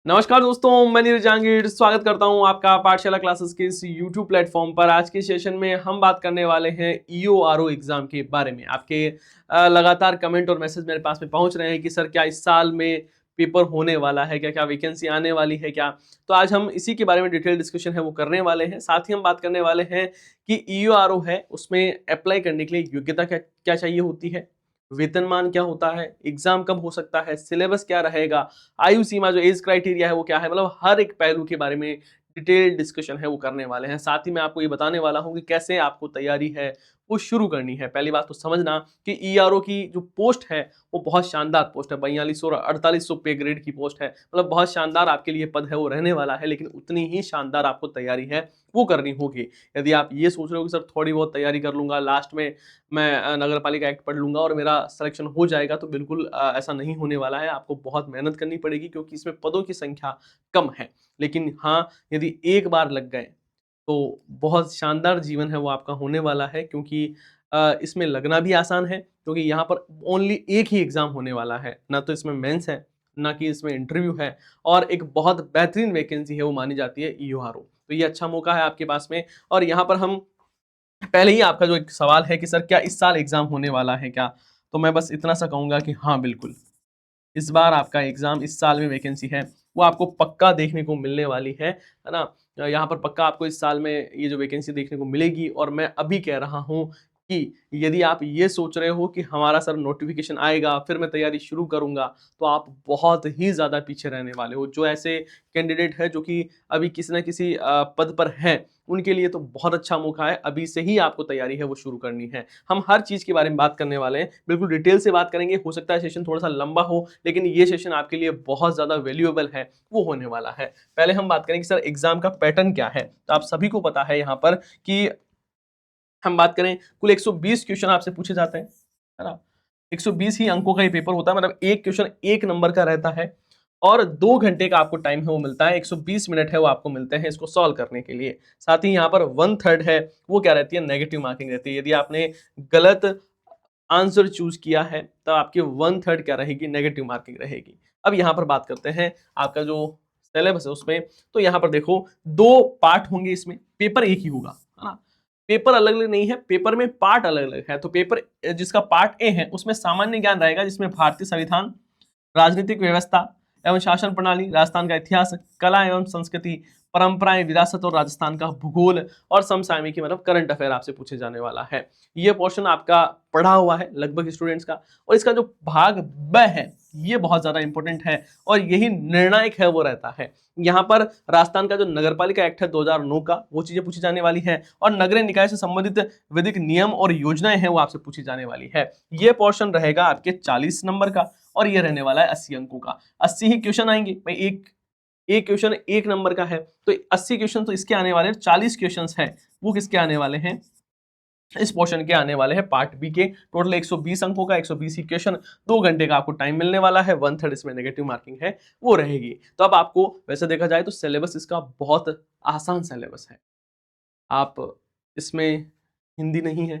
नमस्कार दोस्तों, मैं नीरज जहांगीर स्वागत करता हूं आपका पाठशाला क्लासेस के इस YouTube प्लेटफॉर्म पर। आज के सेशन में हम बात करने वाले हैं EORO एग्जाम के बारे में। आपके लगातार कमेंट और मैसेज मेरे पास में पहुंच रहे हैं कि सर क्या इस साल में पेपर होने वाला है क्या, क्या वैकेंसी आने वाली है क्या। तो आज हम इसी के बारे में डिटेल डिस्कशन है वो करने वाले हैं। साथ ही हम बात करने वाले हैं कि EORO है उसमें अप्लाई करने के लिए योग्यता क्या क्या चाहिए होती है, वेतनमान क्या होता है, एग्जाम कब हो सकता है, सिलेबस क्या रहेगा, आयु सीमा जो एज क्राइटेरिया है वो क्या है, मतलब हर एक पहलू के बारे में डिटेल डिस्कशन है वो करने वाले हैं। साथ ही मैं आपको ये बताने वाला हूँ कि कैसे आपको तैयारी है वो शुरू करनी है। पहली बात तो समझना कि ईआरओ की जो पोस्ट है वो बहुत शानदार पोस्ट है, 4200 और 4800 पे ग्रेड की पोस्ट है। मतलब बहुत शानदार आपके लिए पद है वो रहने वाला है, लेकिन उतनी ही शानदार आपको तैयारी है वो करनी होगी। यदि आप ये सोच रहे हो कि सर थोड़ी बहुत तैयारी कर लूंगा, लास्ट में मैं नगर पालिका एक्ट पढ़ लूंगा और मेरा सिलेक्शन हो जाएगा, तो बिल्कुल ऐसा नहीं होने वाला है। आपको बहुत मेहनत करनी पड़ेगी क्योंकि इसमें पदों की संख्या कम है। लेकिन हाँ, यदि एक बार लग गए तो बहुत शानदार जीवन है वो आपका होने वाला है, क्योंकि इसमें लगना भी आसान है क्योंकि यहाँ पर ओनली एक ही एग्जाम होने वाला है। ना तो इसमें मेंस है, ना कि इसमें इंटरव्यू है, और एक बहुत बेहतरीन वैकेंसी है वो मानी जाती है ईओआरओ। तो ये अच्छा मौका है आपके पास में। और यहाँ पर हम पहले ही आपका जो एक सवाल है कि सर क्या इस साल एग्जाम होने वाला है क्या, तो मैं बस इतना सा कहूंगा कि हाँ बिल्कुल, इस बार आपका एग्जाम, इस साल में वैकेंसी है वो आपको पक्का देखने को मिलने वाली है ना। यहाँ पर पक्का आपको इस साल में ये जो वैकेंसी देखने को मिलेगी। और मैं अभी कह रहा हूँ कि यदि आप ये सोच रहे हो कि हमारा सर नोटिफिकेशन आएगा फिर मैं तैयारी शुरू करूंगा, तो आप बहुत ही ज्यादा पीछे रहने वाले हो। जो ऐसे कैंडिडेट है जो कि अभी किसी ना किसी पद पर हैं, उनके लिए तो बहुत अच्छा मौका है, अभी से ही आपको तैयारी है वो शुरू करनी है। हम हर चीज के बारे में बात करने वाले हैं, बिल्कुल डिटेल से बात करेंगे। हो सकता है सेशन थोड़ा सा लंबा हो, लेकिन ये सेशन आपके लिए बहुत ज्यादा वैल्यूएबल है वो होने वाला है। पहले हम बात करें कि सर एग्जाम का पैटर्न क्या है। तो आप सभी को पता है यहाँ पर कि हम बात करें कुल 120 क्वेश्चन आपसे पूछे जाते हैं, है ना। 120 ही अंकों का ये पेपर होता है, मतलब एक क्वेश्चन एक नंबर का रहता है और 2 घंटे का आपको टाइम है वो मिलता है। 120 मिनट है वो आपको मिलते हैं इसको सॉल्व करने के लिए। साथ ही यहाँ पर 1/3 है वो क्या रहती है, नेगेटिव मार्किंग रहती है। यदि आपने गलत आंसर चूज किया है तो आपकी 1/3 क्या रहेगी, नेगेटिव मार्किंग रहेगी। अब यहाँ पर बात करते हैं आपका जो सिलेबस है उसमें। तो यहाँ पर देखो, 2 पार्ट होंगे, इसमें पेपर एक ही होगा, है ना। पेपर अलग अलग नहीं है, पेपर में पार्ट अलग अलग है। तो पेपर जिसका पार्ट ए है उसमें सामान्य ज्ञान रहेगा, जिसमें भारतीय संविधान, राजनीतिक व्यवस्था एवं शासन प्रणाली, राजस्थान का इतिहास, कला एवं संस्कृति, परंपराएं, विरासत और राजस्थान का भूगोल और समसामयिकी मतलब करंट अफेयर आपसे पूछे जाने वाला है। ये पोर्शन आपका पढ़ा हुआ है लगभग स्टूडेंट्स का। और इसका जो भाग ब है ये बहुत ज्यादा इंपॉर्टेंट है और यही निर्णायक है वो रहता है। यहाँ पर राजस्थान का जो नगरपालिका एक्ट है 2009 का, वो चीजें पूछी जाने वाली है। और नगरीय निकाय से संबंधित विधिक नियम और योजनाएं हैं वो आपसे पूछी जाने वाली है। ये पोर्शन रहेगा आपके 40 नंबर का और ये रहने वाला है 80 अंकों का। 80 ही क्वेश्चन आएंगे भाई, एक एक क्वेश्चन एक नंबर का है तो 80 क्वेश्चन तो इसके आने वाले हैं। 40 क्वेश्चन है वो किसके आने वाले हैं, इस पोर्शन के आने वाले हैं पार्ट बी के। टोटल 120 अंकों का 120 क्वेश्चन, 2 घंटे का आपको टाइम मिलने वाला है। 1/3 इसमें नेगेटिव मार्किंग है वो रहेगी। तो अब आपको वैसे देखा जाए तो सिलेबस इसका बहुत आसान सिलेबस है। आप इसमें हिंदी नहीं है,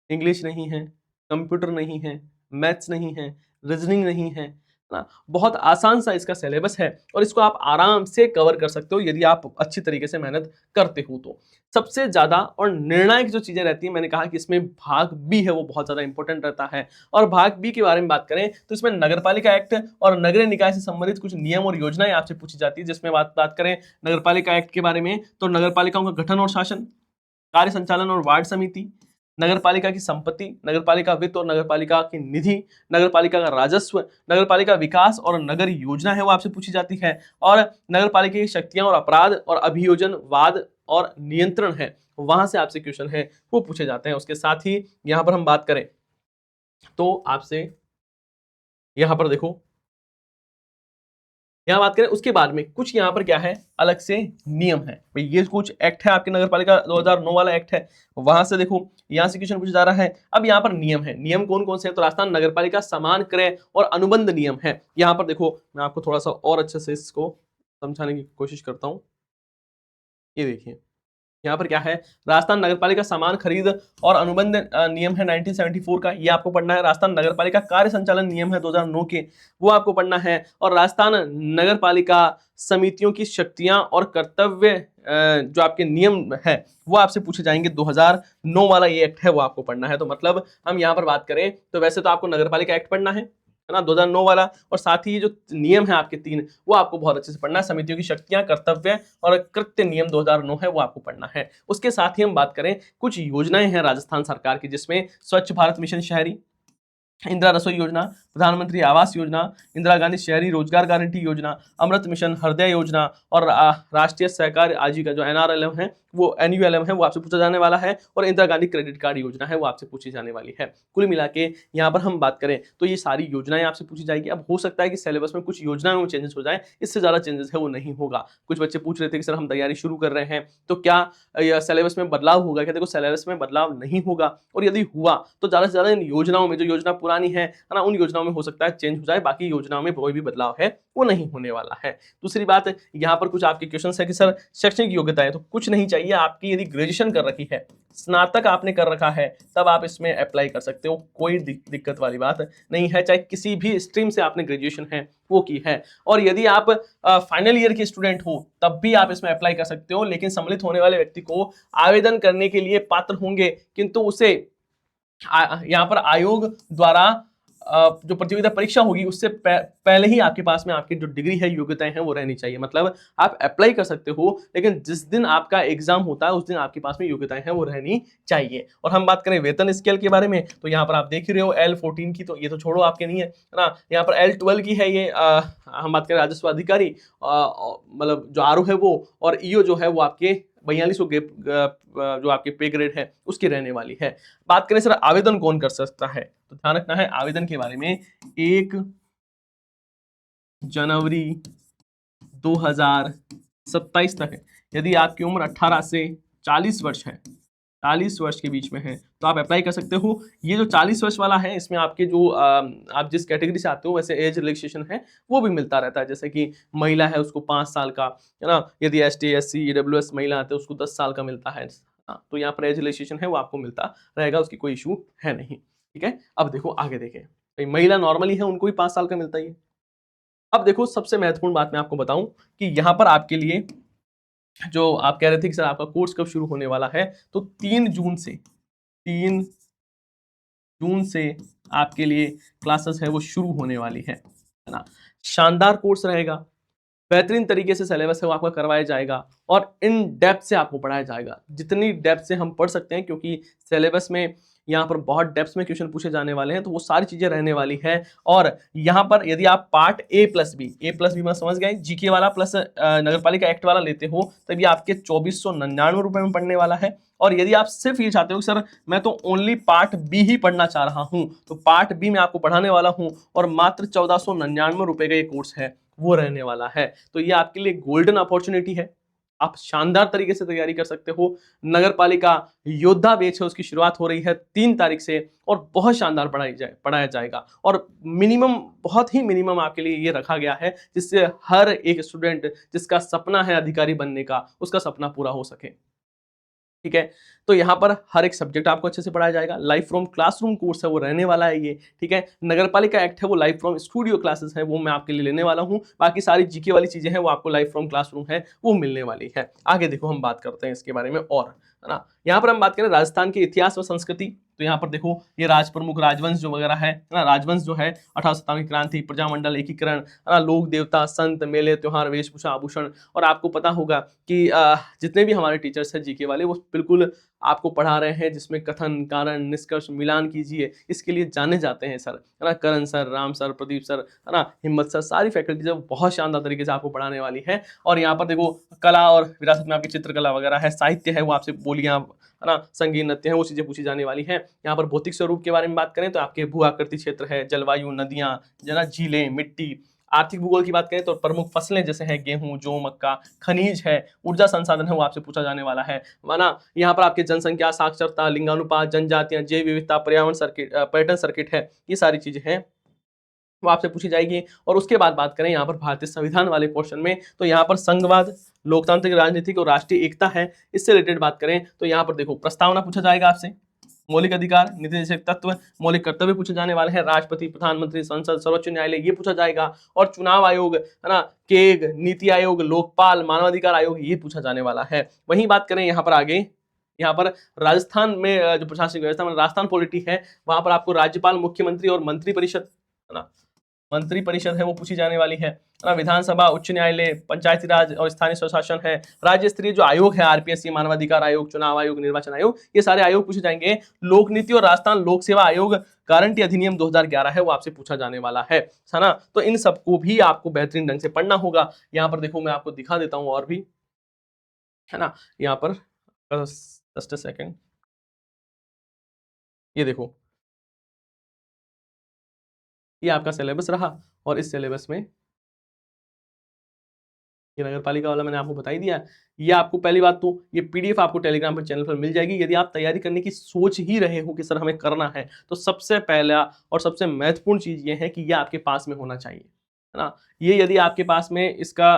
इंग्लिश नहीं है, कंप्यूटर नहीं है, मैथ्स नहीं है, रीजनिंग नहीं है ना। बहुत आसान सा इसका सिलेबस है और इसको आप आराम से कवर कर सकते हो यदि आप अच्छी तरीके से मेहनत करते हो तो। सबसे ज्यादा और निर्णायक जो चीजें रहती हैं, मैंने कहा कि इसमें भाग बी है वो बहुत ज्यादा इंपॉर्टेंट रहता है। और भाग बी के बारे में बात करें तो इसमें नगरपालिका एक्ट और नगरीय निकाय से संबंधित कुछ नियम और योजनाएं आपसे पूछी जाती है। जिसमें बात करें नगरपालिका एक्ट के बारे में तो नगरपालिकाओं का गठन और शासन, कार्य संचालन और वार्ड समिति, नगरपालिका की संपत्ति, नगरपालिका वित्त और नगरपालिका की निधि, नगरपालिका का राजस्व, नगरपालिका विकास और नगर योजना है वो आपसे पूछी जाती है। और नगरपालिका की शक्तियां और अपराध और अभियोजन वाद और नियंत्रण है, वहां से आपसे क्वेश्चन है वो पूछे जाते हैं। उसके साथ ही यहां पर हम बात करें तो आपसे यहां पर देखो, यहाँ बात करें उसके बाद में कुछ यहाँ पर क्या है, अलग से नियम है भाई। ये कुछ एक्ट है आपके नगरपालिका 2009 वाला एक्ट है, वहां से देखो यहाँ से क्वेश्चन पूछा जा रहा है। अब यहाँ पर नियम है, नियम कौन कौन से हैं तो राजस्थान नगरपालिका समान क्रय और अनुबंध नियम है। यहाँ पर देखो मैं आपको थोड़ा सा और अच्छे से इसको समझाने की कोशिश करता हूँ। ये देखिए, यहाँ पर क्या है, राजस्थान नगरपालिका सामान खरीद और अनुबंध नियम है 1974 का, ये आपको पढ़ना है। राजस्थान नगरपालिका कार्य संचालन नियम है 2009 के, वो आपको पढ़ना है। और राजस्थान नगरपालिका समितियों की शक्तियां और कर्तव्य जो आपके नियम है वो आपसे पूछे जाएंगे। 2009 वाला ये एक्ट है वो आपको पढ़ना है। तो मतलब हम यहाँ पर बात करें तो वैसे तो आपको नगरपालिका एक्ट पढ़ना है ना, 2009 वाला, और साथ ही ये जो नियम है आपके 3 वो आपको बहुत अच्छे से पढ़ना है। समितियों की शक्तियां, कर्तव्य और कृत्य नियम 2009 है वो आपको पढ़ना है। उसके साथ ही हम बात करें, कुछ योजनाएं हैं राजस्थान सरकार की, जिसमें स्वच्छ भारत मिशन शहरी, इंदिरा रसोई योजना, प्रधानमंत्री आवास योजना, इंदिरा गांधी शहरी रोजगार गारंटी योजना, अमृत मिशन, हृदय योजना और राष्ट्रीय सहकारी आजीविका जो NRLM है वो NULM है वो आपसे पूछा जाने वाला है, और इंदिरा गांधी क्रेडिट कार्ड योजना है वो आपसे पूछी जाने वाली है। कुल मिला के यहाँ पर हम बात करें तो ये सारी योजनाएं आपसे पूछी जाएगी। अब हो सकता है कि सिलेबस में कुछ योजनाओं में चेंजेस हो जाए, इससे ज्यादा चेंजेस है वो नहीं होगा। कुछ बच्चे पूछ रहे थे कि सर हम तैयारी शुरू कर रहे हैं तो क्या सिलेबस में बदलाव होगा क्या? देखो, सिलेबस में बदलाव नहीं होगा, और यदि हुआ तो ज्यादा से ज्यादा इन योजनाओं में, जो योजना पुरानी है ना, उन योजनाओं में हो सकता है चेंज हो जाए, बाकी योजनाओं में कोई भी बदलाव है वो नहीं होने वाला है। दूसरी बात, यहाँ पर कुछ आपके क्वेश्चन है कि सर शैक्षणिक योग्यता है, तो कुछ नहीं चाहिए। आपकी यदि ग्रेजुएशन कर रखी है, स्नातक आपने कर रखा है, तब आप इसमें अप्लाई कर सकते हो, कोई दिक्कत वाली बात नहीं है। चाहे किसी भी स्ट्रीम से आपने ग्रेजुएशन है वो की है, और यदि आप फाइनल ईयर के स्टूडेंट हो तब भी आप इसमें अप्लाई कर सकते हो, लेकिन सम्मिलित होने वाले व्यक्ति को आवेदन करने के लिए पात्र होंगे, किंतु उसे यहाँ पर आयोग द्वारा जो प्रतियोगिता परीक्षा होगी उससे पहले ही आपके पास में आपकी जो डिग्री है, योग्यताएं हैं वो रहनी चाहिए। मतलब आप अप्लाई कर सकते हो, लेकिन जिस दिन आपका एग्जाम होता है उस दिन आपके पास में योग्यताएं हैं वो रहनी चाहिए। और हम बात करें वेतन स्केल के बारे में, तो यहाँ पर आप देख ही रहे हो L14 की, तो ये तो छोड़ो, आपके नहीं है ना। यहाँ पर L12 की है, ये हम बात करें राजस्व अधिकारी, मतलब जो आरओ है वो, और ईओ जो है वो आपके 4200 जो आपके पे ग्रेड है उसकी रहने वाली है। बात करें सर आवेदन कौन कर सकता है, तो ध्यान रखना है आवेदन के बारे में। 1 जनवरी 2027 तक है। यदि आपकी उम्र 18 से 40 वर्ष है, 40 वर्ष के बीच में है, तो आप अप्लाई कर सकते हो। ये जो 40 वर्ष वाला है, इसमें आपके जो आप जिस कैटेगरी से आते हो वैसे एज रिलैक्सेशन है वो भी मिलता रहता है। जैसे कि महिला है उसको 5 साल का, है ना, यदि ST SC EWS महिला आते हैं उसको 10 साल का मिलता है। तो यहाँ पर एज रिलैक्सेशन है वो आपको मिलता रहेगा, उसकी कोई इशू है नहीं। ठीक है, अब देखो आगे देखें, महिला नॉर्मली है उनको भी 5 साल का मिलता ही है। अब देखो, सबसे महत्वपूर्ण बात मैं आपको बताऊं कि यहाँ पर आपके लिए जो आप कह रहे थे कि सर आपका कोर्स कब शुरू होने वाला है, तो 3 जून से आपके लिए क्लासेस है वो शुरू होने वाली है ना। शानदार कोर्स रहेगा, बेहतरीन तरीके से सिलेबस है वो आपका करवाया जाएगा, और इन डेप्थ से आपको पढ़ाया जाएगा, जितनी डेप्थ से हम पढ़ सकते हैं, क्योंकि सिलेबस में यहाँ पर बहुत डेप्थ में क्वेश्चन पूछे जाने वाले हैं, तो वो सारी चीजें रहने वाली है। और यहाँ पर यदि आप पार्ट A+B में समझ गए, जीके वाला प्लस नगरपालिका एक्ट वाला लेते हो, तब ये आपके 2499 रुपए में पढ़ने वाला है। और यदि आप सिर्फ ये चाहते हो कि सर मैं तो ओनली पार्ट बी ही पढ़ना चाह रहा हूं, तो पार्ट बी में आपको पढ़ाने वाला हूं, और मात्र 1499 रुपए का ये कोर्स है वो रहने वाला है। तो ये आपके लिए गोल्डन अपॉर्चुनिटी है, आप शानदार तरीके से तैयारी कर सकते हो। नगरपालिका योद्धा बैच है, उसकी शुरुआत हो रही है 3 तारीख से, और बहुत शानदार पढ़ाया जाएगा, और मिनिमम, बहुत ही मिनिमम आपके लिए ये रखा गया है, जिससे हर एक स्टूडेंट जिसका सपना है अधिकारी बनने का, उसका सपना पूरा हो सके। ठीक है, तो यहाँ पर हर एक सब्जेक्ट आपको अच्छे से पढ़ाया जाएगा। लाइफ फ्रॉम क्लासरूम कोर्स है वो रहने वाला है ये। ठीक है, नगरपालिका एक्ट है वो लाइफ फ्रॉम स्टूडियो क्लासेस है वो मैं आपके लिए लेने वाला हूँ। बाकी सारी जीके वाली चीजें हैं वो आपको लाइफ फ्रॉम क्लासरूम है वो मिलने वाली है। आगे देखो हम बात करते हैं इसके बारे में, और है ना, यहाँ पर हम बात करें राजस्थान के इतिहास और संस्कृति, तो यहाँ पर देखो ये राज प्रमुख राजवंश जो वगैरह है ना, राजवंश जो है 1857 की क्रांति, प्रजामंडल एकीकरण, लोक देवता, संत, मेले, त्योहार, वेशभूषा, आभूषण। और आपको पता होगा कि जितने भी हमारे टीचर्स हैं जीके वाले, वो बिल्कुल आपको पढ़ा रहे हैं, जिसमें कथन, कारण, निष्कर्ष, मिलान कीजिए, इसके लिए जाने जाते हैं सर, है ना, Karan sir, Ram sir, Pradeep sir, है ना, हिम्मत सर, सारी फैकल्टीज बहुत शानदार तरीके से आपको पढ़ाने वाली है। और यहाँ पर देखो कला और विरासत में आपकी चित्रकला वगैरह है, साहित्य है वो आपसे बोलियां, है ना, संगीत, नृत्य है, वो चीजें पूछी जाने वाली है। यहाँ पर भौतिक स्वरूप के बारे में बात करें तो आपके भू आकृति क्षेत्र है, जलवायु, नदियां, जना, झीलें, मिट्टी। आर्थिक भूगोल की बात करें तो प्रमुख फसलें जैसे हैं गेहूं, जौ, मक्का, खनिज है, ऊर्जा संसाधन है वो आपसे पूछा जाने वाला है ना। यहाँ पर आपके जनसंख्या, साक्षरता, लिंगानुपात, जनजातियां, जैव विविधता, पर्यावरण सर्किट, पर्यटन सर्किट है, ये सारी चीजें हैं वो आपसे पूछी जाएगी। और उसके बाद बात करें यहाँ पर भारतीय संविधान वाले पोर्शन में, तो यहाँ पर संघवाद, लोकतांत्रिक राजनीतिक और राष्ट्रीय एकता है, इससे रिलेटेड बात करें तो यहाँ पर देखो प्रस्तावना पूछा जाएगा आपसे, मौलिक अधिकार, नीति निर्देशक तत्व, मौलिक कर्तव्य पूछे जाने वाले हैं, राष्ट्रपति, प्रधानमंत्री, संसद, सर्वोच्च न्यायालय ये पूछा जाएगा, और चुनाव आयोग है ना, केग, नीति आयोग, लोकपाल, मानवाधिकार आयोग ये पूछा जाने वाला है। वहीं बात करें यहाँ पर आगे, यहाँ पर राजस्थान में जो प्रशासनिक व्यवस्था में राजस्थान पॉलिटी है, वहां पर आपको राज्यपाल, मुख्यमंत्री और मंत्री परिषद है ना, मंत्री परिषद है वो पूछी जाने वाली है ना, विधानसभा, उच्च न्यायालय, पंचायती राज और स्थानीय स्वशासन है, राज्य स्तरीय जो आयोग है आरपीएससी, मानवाधिकार आयोग, चुनाव आयोग, निर्वाचन आयोग, ये सारे आयोग पूछे जाएंगे। लोक नीति और राजस्थान लोक सेवा आयोग गारंटी अधिनियम 2011 है वो आपसे पूछा जाने वाला है ना। तो इन सबको भी आपको बेहतरीन ढंग से पढ़ना होगा। यहाँ पर देखो मैं आपको दिखा देता हूँ और भी है ना, यहाँ पर जस्ट अ सेकेंड, ये देखो ये आपका सिलेबस रहा, और इस सिलेबस में ये नगर पालिका वाला मैंने आपको बता ही दिया। ये आपको पहली बात तो ये पीडीएफ आपको टेलीग्राम पर चैनल पर मिल जाएगी। यदि आप तैयारी करने की सोच ही रहे हो कि सर हमें करना है, तो सबसे पहला और सबसे महत्वपूर्ण चीज ये है कि ये आपके पास में होना चाहिए, है ना। ये यदि आपके पास में इसका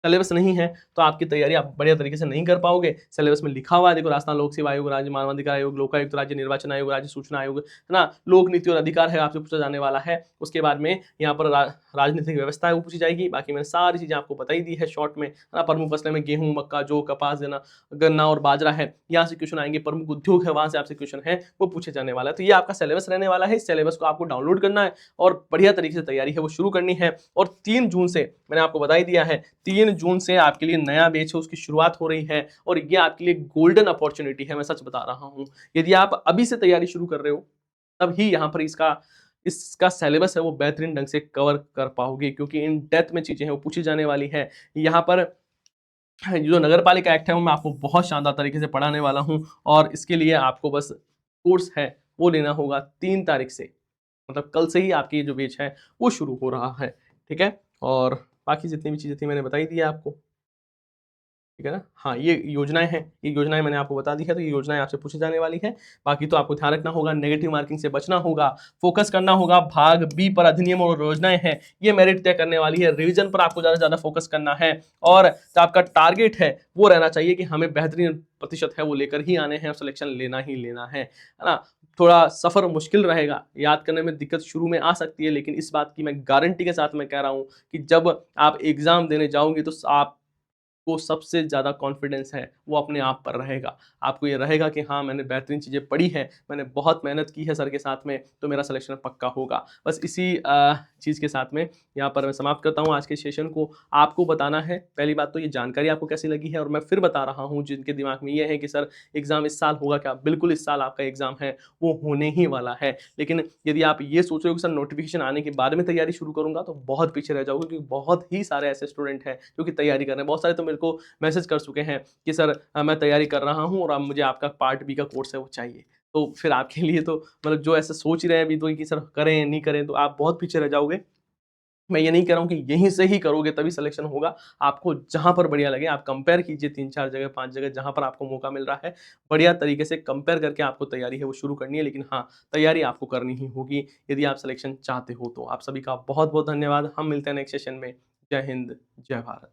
सिलेबस नहीं है तो आपकी तैयारी आप बढ़िया तरीके से नहीं कर पाओगे। सिलेबस में लिखा हुआ है देखो, राजस्थान लोक सेवा आयोग, राज्य मानवाधिकार आयोग, लोकायुक्त, राज्य निर्वाचन आयोग, राज्य सूचना आयोग, है ना, लोक नीति और अधिकार है आपसे पूछा जाने वाला है। उसके बाद में यहाँ पर राजनीतिक व्यवस्था है वो पूछी जाएगी। बाकी मैंने सारी चीजें आपको बताई दी है शॉर्ट में, है ना। प्रमुख फसलें में गेहूं, मक्का, जौ, कपास, देना, गन्ना और बाजरा है, यहाँ से क्वेश्चन आएंगे। प्रमुख उद्योग है, वहां से आपसे क्वेश्चन है वो पूछे जाने वाला है। तो ये आपका सिलेबस रहने वाला है। इस सिलेबस को आपको डाउनलोड करना है और बढ़िया तरीके से तैयारी है वो शुरू करनी है। और 3 जून से मैंने आपको बता ही दिया है, 3 जून से आपके लिए नया बैच है उसकी शुरुआत हो रही है, और ये आपके लिए गोल्डन अपॉर्चुनिटी है, मैं सच बता रहा हूं। यदि आप अभी से तैयारी शुरू कर रहे हो तब ही यहाँ पर इसका सिलेबस है वो बेहतरीन ढंग से कवर कर पाओगे, क्योंकि इन डेप्थ में चीजें हैं वो पूछी जाने वाली है। यहाँ पर जो नगर पालिका एक्ट है वो मैं आपको बहुत शानदार तरीके से पढ़ाने वाला हूँ, और इसके लिए आपको बस कोर्स है वो लेना होगा 3 तारीख से, मतलब कल से ही आपकी जो बैच है वो शुरू हो रहा है, ठीक है। और बाकी जितनी भी चीजें थी मैंने बताई दी है आपको, ठीक है ना। हाँ, ये योजनाएं हैं, ये योजनाएं मैंने आपको बता दी है, तो ये योजनाएं आपसे पूछी जाने वाली है। बाकी तो आपको ध्यान रखना होगा, नेगेटिव मार्किंग से बचना होगा, फोकस करना होगा। भाग बी पर अधिनियम और योजनाएं हैं, ये मेरिट तय करने वाली है। रिवीजन पर आपको ज्यादा से ज्यादा फोकस करना है, और जो आपका टारगेट है वो रहना चाहिए कि हमें बेहतरीन प्रतिशत है वो लेकर ही आने हैं और सिलेक्शन लेना ही लेना है ना। थोड़ा सफर मुश्किल रहेगा, याद करने में दिक्कत शुरू में आ सकती है, लेकिन इस बात की मैं गारंटी के साथ मैं कह रहा हूं कि जब आप एग्जाम देने जाओगे तो आप को सबसे ज़्यादा कॉन्फिडेंस है वो अपने आप पर रहेगा। आपको ये रहेगा कि हाँ, मैंने बेहतरीन चीज़ें पढ़ी हैं, मैंने बहुत मेहनत की है सर के साथ में, तो मेरा सिलेक्शन पक्का होगा। बस इसी चीज़ के साथ में यहाँ पर मैं समाप्त करता हूँ आज के सेशन को। आपको बताना है पहली बात तो ये जानकारी आपको कैसी लगी है, और मैं फिर बता रहा हूँ जिनके दिमाग में ये है कि सर एग्ज़ाम इस साल होगा क्या, बिल्कुल इस साल आपका एग्ज़ाम है वो होने ही वाला है। लेकिन यदि आप ये सोच रहे हो कि सर नोटिफिकेशन आने के बाद में तैयारी शुरू करूँगा, तो बहुत पीछे रह जाओगे, क्योंकि बहुत ही सारे ऐसे स्टूडेंट हैं जो कि तैयारी कर रहे हैं। बहुत सारे तो मेरे को मैसेज कर चुके हैं कि सर मैं तैयारी कर रहा हूँ और अब मुझे आपका पार्ट बी का कोर्स है वो चाहिए। तो फिर आपके लिए तो मतलब जो ऐसे सोच ही रहे हैं अभी तो कि सर करें नहीं करें, तो आप बहुत पीछे रह जाओगे। मैं ये नहीं कह रहा हूँ कि यहीं से ही करोगे तभी सिलेक्शन होगा। आपको जहाँ पर बढ़िया लगे आप कंपेयर कीजिए, 3-4 जगह 5 जगह जहाँ पर आपको मौका मिल रहा है, बढ़िया तरीके से कंपेयर करके आपको तैयारी है वो शुरू करनी है। लेकिन हाँ, तैयारी आपको करनी ही होगी यदि आप सिलेक्शन चाहते हो तो। आप सभी का बहुत बहुत धन्यवाद। हम मिलते हैं नेक्स्ट सेशन में। जय हिंद, जय भारत।